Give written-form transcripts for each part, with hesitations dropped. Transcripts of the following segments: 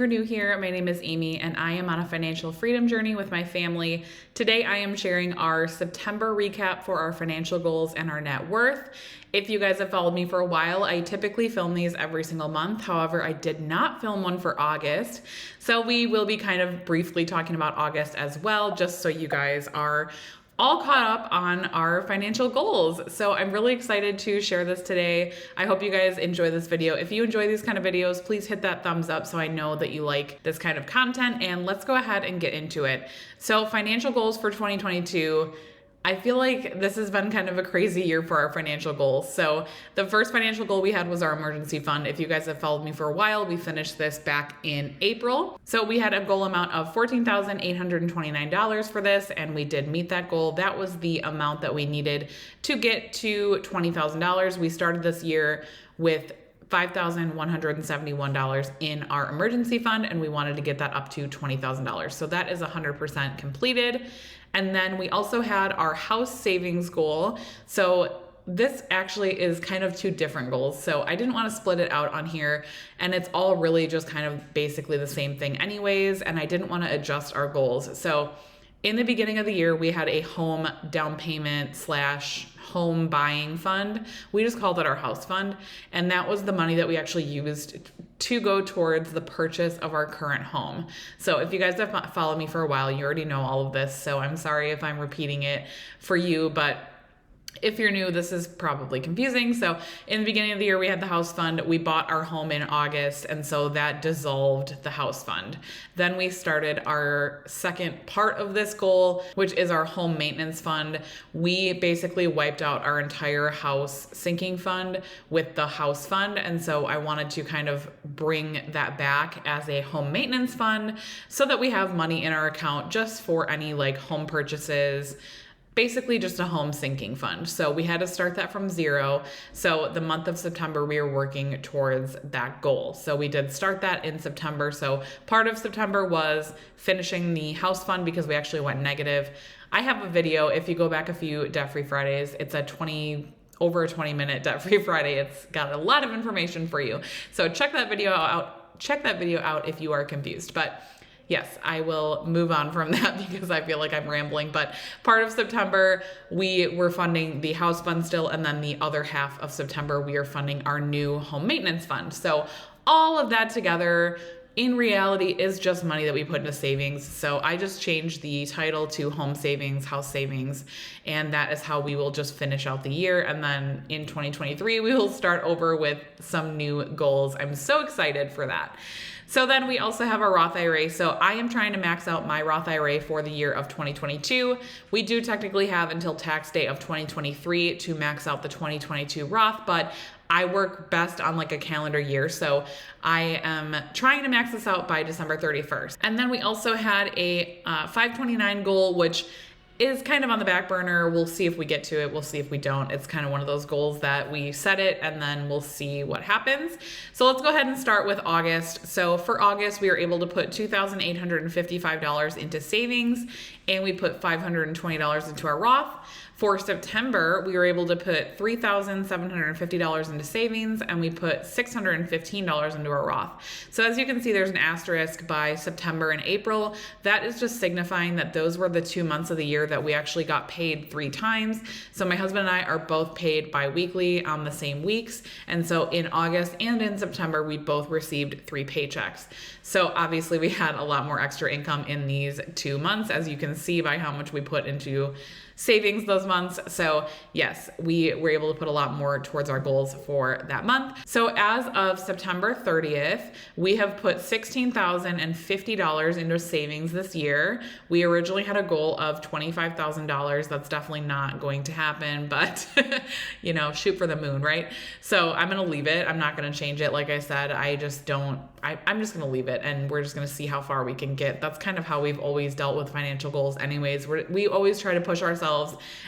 new here, my name is Amy and I am on a financial freedom journey with my family. Today I am sharing our September recap for our financial goals and our net worth. If you guys have followed me for a while, I typically film these every single month. However, I did not film one for August. So we will be kind of briefly talking about August as well, just so you guys are all caught up on our financial goals. So I'm really excited to share this today. I hope you guys enjoy this video. If you enjoy these kind of videos, please hit that thumbs up so I know that you like this kind of content, and let's go ahead and get into it. So financial goals for 2022. I feel like this has been kind of a crazy year for our financial goals. So the first financial goal we had was our emergency fund. If you guys have followed me for a while, we finished this back in April. So we had a goal amount of $14,829 for this, and we did meet that goal. That was the amount that we needed to get to $20,000. We started this year with $5,171 in our emergency fund, and we wanted to get that up to $20,000. So that is 100% completed. And then we also had our house savings goal. So this actually is kind of two different goals. So I didn't want to split it out on here, and it's all really just kind of basically the same thing anyways. And I didn't want to adjust our goals. So in the beginning of the year, we had a home down payment / home buying fund. We just called it our house fund. And that was the money that we actually used to go towards the purchase of our current home. So if you guys have followed me for a while, you already know all of this. So I'm sorry if I'm repeating it for you, but if you're new, this is probably confusing. So in the beginning of the year, we had the house fund. We bought our home in August, and so that dissolved the house fund. Then we started our second part of this goal, which is our home maintenance fund. We basically wiped out our entire house sinking fund with the house fund. And so I wanted to kind of bring that back as a home maintenance fund so that we have money in our account just for any like home purchases, basically just a home sinking fund. So we had to start that from zero. So the month of September, we were working towards that goal. So we did start that in September. So part of September was finishing the house fund because we actually went negative. I have a video, if you go back a few debt-free Fridays, it's over a 20-minute debt-free Friday. It's got a lot of information for you. So check that video out if you are confused. But yes, I will move on from that because I feel like I'm rambling. But part of September, we were funding the house fund still. And then the other half of September, we are funding our new home maintenance fund. So all of that together in reality is just money that we put into savings. So I just changed the title to home savings, house savings, and that is how we will just finish out the year. And then in 2023, we will start over with some new goals. I'm so excited for that. So then we also have our Roth IRA. So I am trying to max out my Roth IRA for the year of 2022. We do technically have until tax day of 2023 to max out the 2022 Roth, but I work best on like a calendar year. So I am trying to max this out by December 31st. And then we also had a 529 goal, which is kind of on the back burner. We'll see if we get to it. We'll see if we don't. It's kind of one of those goals that we set it and then we'll see what happens. So let's go ahead and start with August. So for August, we were able to put $2,855 into savings, and we put $520 into our Roth. For September, we were able to put $3,750 into savings, and we put $615 into our Roth. So as you can see, there's an asterisk by September and April. That is just signifying that those were the 2 months of the year that we actually got paid 3 times. So my husband and I are both paid bi-weekly on the same weeks. And so in August and in September, we both received 3 paychecks. So obviously we had a lot more extra income in these 2 months, as you can see by how much we put into savings those months. So yes, we were able to put a lot more towards our goals for that month. So as of September 30th, we have put $16,050 into savings this year. We originally had a goal of $25,000. That's definitely not going to happen, but you know, shoot for the moon, right? So I'm going to leave it. I'm not going to change it. Like I said, I'm just going to leave it, and we're just going to see how far we can get. That's kind of how we've always dealt with financial goals anyways. We always try to push ourselves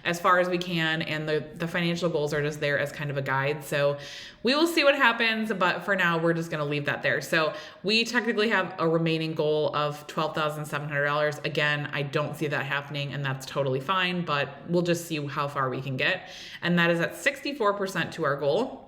as far as we can, and the financial goals are just there as kind of a guide. So we will see what happens, but for now, we're just going to leave that there. So we technically have a remaining goal of $12,700. Again, I don't see that happening, and that's totally fine, but we'll just see how far we can get. And that is at 64% to our goal.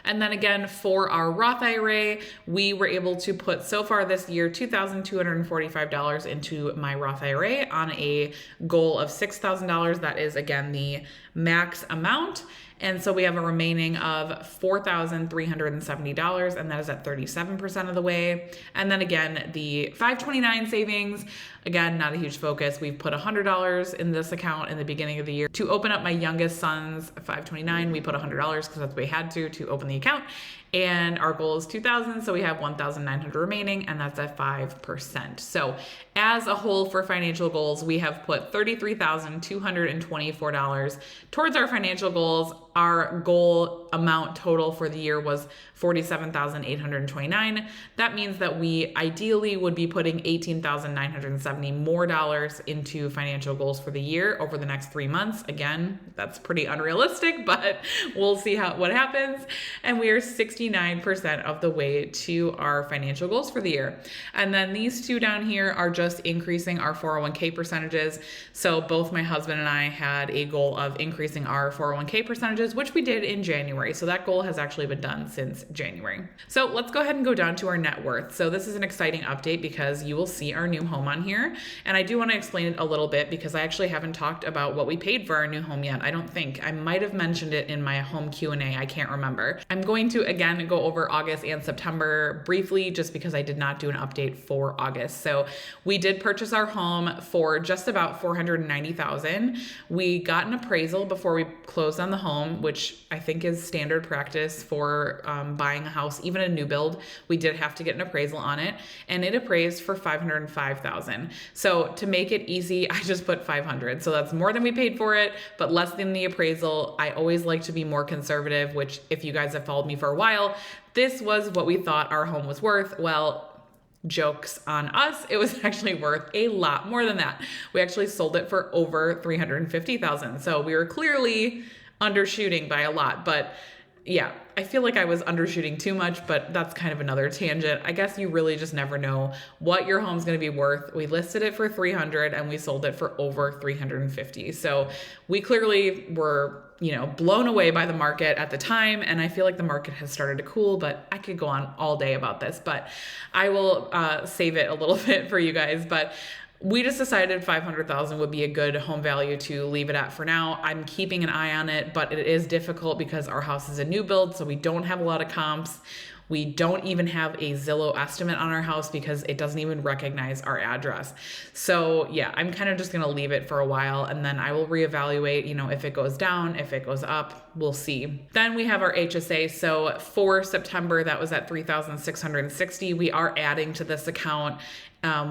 And then again, for our Roth IRA, we were able to put so far this year $2,245 into my Roth IRA on a goal of $6,000. That is again the max amount. And so we have a remaining of $4,370, and that is at 37% of the way. And then again, the 529 savings, again, not a huge focus. We've put $100 in this account in the beginning of the year. To open up my youngest son's 529, we put $100 because that's what we had to open the account. And our goal is 2,000, so we have 1,900 remaining, and that's at 5%. So as a whole for financial goals, we have put $33,224 towards our financial goals. Our goal amount total for the year was $47,829. That means that we ideally would be putting $18,970 more dollars into financial goals for the year over the next 3 months. Again, that's pretty unrealistic, but we'll see what happens. And we are 69% of the way to our financial goals for the year. And then these two down here are just increasing our 401k percentages. So both my husband and I had a goal of increasing our 401k percentages, which we did in January. So that goal has actually been done since January. So let's go ahead and go down to our net worth. So this is an exciting update because you will see our new home on here. And I do want to explain it a little bit because I actually haven't talked about what we paid for our new home yet. I don't think. I might have mentioned it in my home Q&A. I can't remember. I'm going to again go over August and September briefly just because I did not do an update for August. So we did purchase our home for just about $490,000. We got an appraisal before we closed on the home, which I think is standard practice for buying a house, even a new build. We did have to get an appraisal on it, and it appraised for $505,000. So to make it easy, I just put 500. So that's more than we paid for it, but less than the appraisal. I always like to be more conservative, which if you guys have followed me for a while, this was what we thought our home was worth. Well, jokes on us, it was actually worth a lot more than that. We actually sold it for over $350,000. So we were clearly undershooting by a lot, but yeah, I feel like I was undershooting too much, but that's kind of another tangent. I guess you really just never know what your home's going to be worth. We listed it for 300 and we sold it for over 350. So we clearly were, blown away by the market at the time. And I feel like the market has started to cool, but I could go on all day about this, but I will save it a little bit for you guys. But we just decided $500,000 would be a good home value to leave it at for now. I'm keeping an eye on it, but it is difficult because our house is a new build, so we don't have a lot of comps. We don't even have a Zillow estimate on our house because it doesn't even recognize our address. So yeah, I'm kind of just going to leave it for a while and then I will reevaluate, if it goes down, if it goes up, we'll see. Then we have our HSA. So for September, that was at $3,660. We are adding to this account.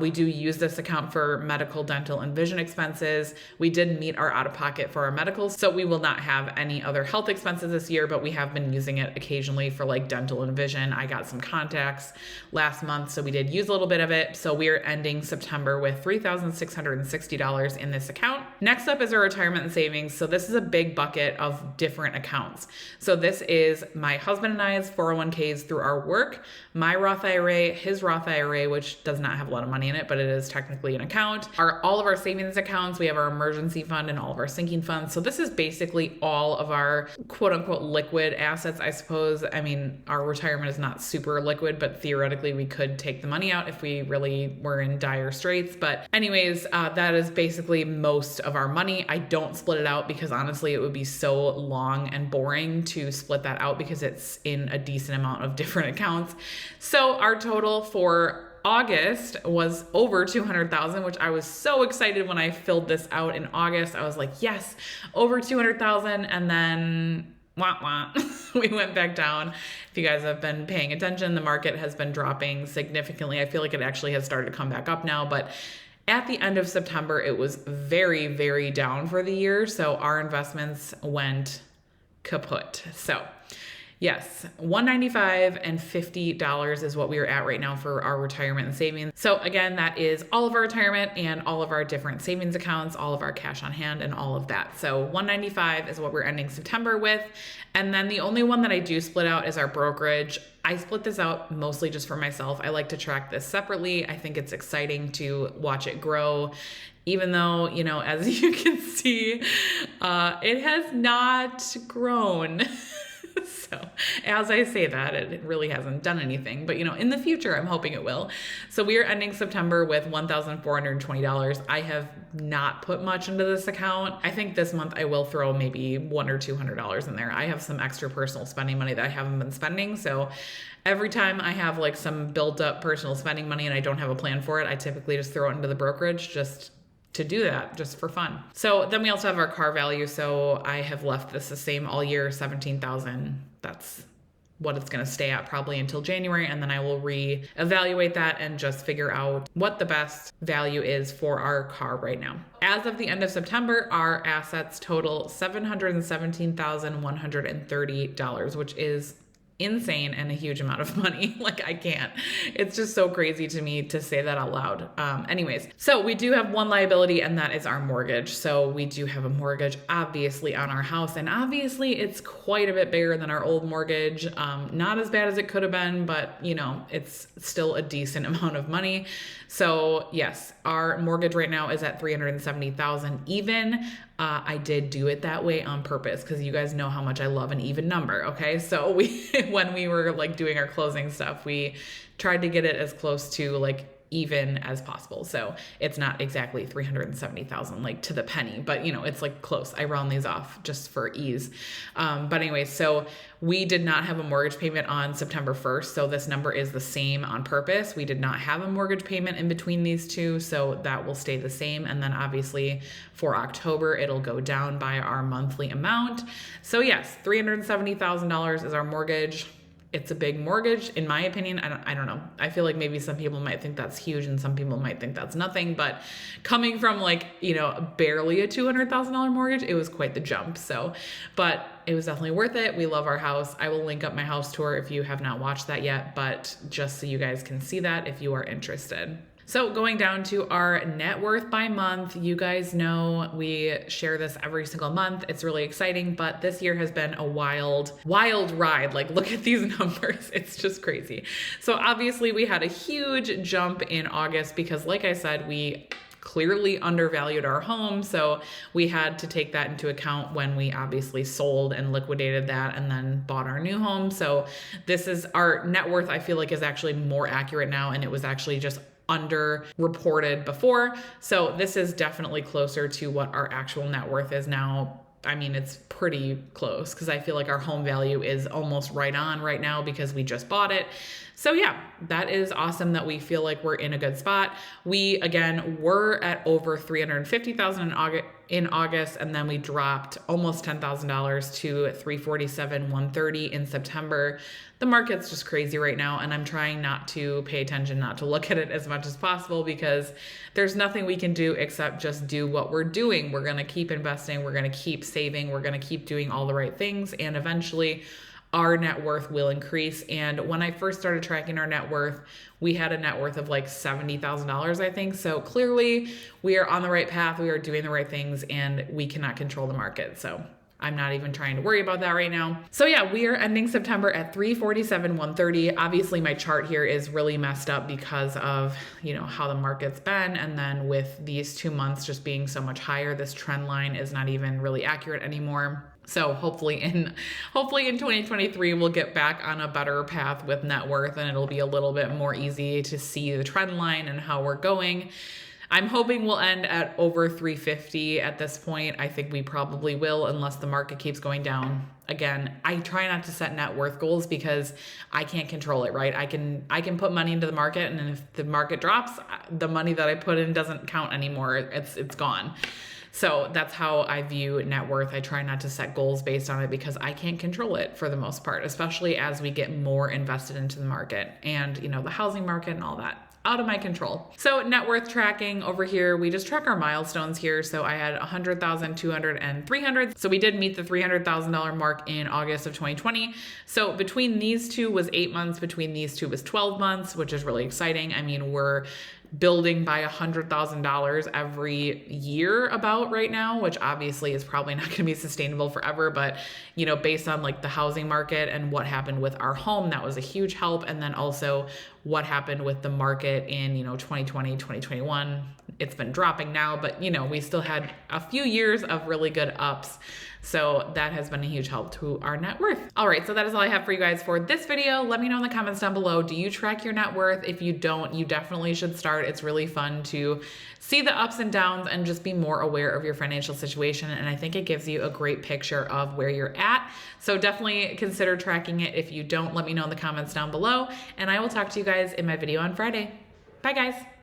We do use this account for medical, dental, and vision expenses. We did meet our out-of-pocket for our medicals, so we will not have any other health expenses this year, but we have been using it occasionally for like dental and vision. I got some contacts last month, so we did use a little bit of it. So we're ending September with $3,660 in this account. Next up is our retirement and savings. So this is a big bucket of different accounts. So this is my husband and I's 401ks through our work, my Roth IRA, his Roth IRA, which does not have a lot of money in it, but it is technically an account. All of our savings accounts, we have our emergency fund and all of our sinking funds. So this is basically all of our quote unquote liquid assets, I suppose. I mean, our retirement is not super liquid, but theoretically we could take the money out if we really were in dire straits. But anyways, that is basically most of our money. I don't split it out because honestly, it would be so long and boring to split that out because it's in a decent amount of different accounts. So our total for August was over 200,000, which I was so excited when I filled this out in August. I was like, yes, over 200,000. And then we went back down. If you guys have been paying attention, the market has been dropping significantly. I feel like it actually has started to come back up now, but at the end of September, it was very, very down for the year. So our investments went kaput. So yes, $195 and $50 is what we are at right now for our retirement and savings. So again, that is all of our retirement and all of our different savings accounts, all of our cash on hand and all of that. So $195 is what we're ending September with. And then the only one that I do split out is our brokerage. I split this out mostly just for myself. I like to track this separately. I think it's exciting to watch it grow. Even though, as you can see, it has not grown. So as I say that, it really hasn't done anything, but in the future, I'm hoping it will. So we are ending September with $1,420. I have not put much into this account. I think this month I will throw maybe $100 or $200 in there. I have some extra personal spending money that I haven't been spending. So every time I have like some built up personal spending money and I don't have a plan for it, I typically just throw it into the brokerage just to do that, just for fun. So then we also have our car value. So I have left this the same all year, 17,000. That's what it's going to stay at probably until January. And then I will reevaluate that and just figure out what the best value is for our car right now. As of the end of September, our assets total $717,130, which is insane and a huge amount of money. Like I can't. It's just so crazy to me to say that out loud. Anyways, so we do have one liability and that is our mortgage. So we do have a mortgage obviously on our house, and obviously it's quite a bit bigger than our old mortgage. Not as bad as it could have been, but it's still a decent amount of money. So yes, our mortgage right now is at $370,000 even. I did do it that way on purpose because you guys know how much I love an even number. Okay. So when we were like doing our closing stuff, we tried to get it as close to like even as possible. So it's not exactly 370,000 like to the penny, but it's like close. I round these off just for ease. But anyway, so we did not have a mortgage payment on September 1st. So this number is the same on purpose. We did not have a mortgage payment in between these two. So that will stay the same. And then obviously for October, it'll go down by our monthly amount. So yes, $370,000 is our mortgage. It's a big mortgage, in my opinion. I don't know. I feel like maybe some people might think that's huge and some people might think that's nothing, but coming from like, barely a $200,000 mortgage, it was quite the jump. So, but it was definitely worth it. We love our house. I will link up my house tour if you have not watched that yet, but just so you guys can see that if you are interested. So going down to our net worth by month, you guys know we share this every single month. It's really exciting, but this year has been a wild ride. Like look at these numbers. It's just crazy. So obviously we had a huge jump in August because like I said, we clearly undervalued our home. So we had to take that into account when we obviously sold and liquidated that and then bought our new home. So this is our net worth, I feel like is actually more accurate now. And it was actually just underreported before. So this is definitely closer to what our actual net worth is now. I mean, it's pretty close because I feel like our home value is almost right on right now because we just bought it. So yeah, that is awesome that we feel like we're in a good spot. We, again, were at over $350,000 in August, and then we dropped almost $10,000 to $347,130 in September. The market's just crazy right now, and I'm trying not to pay attention, not to look at it as much as possible because there's nothing we can do except just do what we're doing. We're going to keep investing. We're going to keep saving. We're going to keep doing all the right things, and eventually our net worth will increase. And when I first started tracking our net worth, we had a net worth of like $70,000, I think. So clearly we are on the right path. We are doing the right things and we cannot control the market. So I'm not even trying to worry about that right now. So yeah, we are ending September at $347,130. Obviously my chart here is really messed up because of, how the market's been. And then with these 2 months just being so much higher, this trend line is not even really accurate anymore. So hopefully in 2023, we'll get back on a better path with net worth and it'll be a little bit more easy to see the trend line and how we're going. I'm hoping we'll end at over 350 at this point. I think we probably will unless the market keeps going down. Again, I try not to set net worth goals because I can't control it, right? I can put money into the market and if the market drops, the money that I put in doesn't count anymore. It's gone. So that's how I view net worth. I try not to set goals based on it because I can't control it for the most part, especially as we get more invested into the market and, the housing market and all that. Out of my control. So net worth tracking over here, we just track our milestones here. So I had 100,000, 200, and 300. So we did meet the $300,000 mark in August of 2020. So between these two was 8 months. Between these two was 12 months, which is really exciting. I mean, we're building by $100,000 every year about right now, which obviously is probably not going to be sustainable forever. But, based on like the housing market and what happened with our home, that was a huge help. And then also what happened with the market in, 2020, 2021, it's been dropping now, but we still had a few years of really good ups. So that has been a huge help to our net worth. All right, so that is all I have for you guys for this video. Let me know in the comments down below, do you track your net worth? If you don't, you definitely should start. It's really fun to see the ups and downs and just be more aware of your financial situation. And I think it gives you a great picture of where you're at. So definitely consider tracking it. If you don't, let me know in the comments down below. And I will talk to you guys in my video on Friday. Bye guys.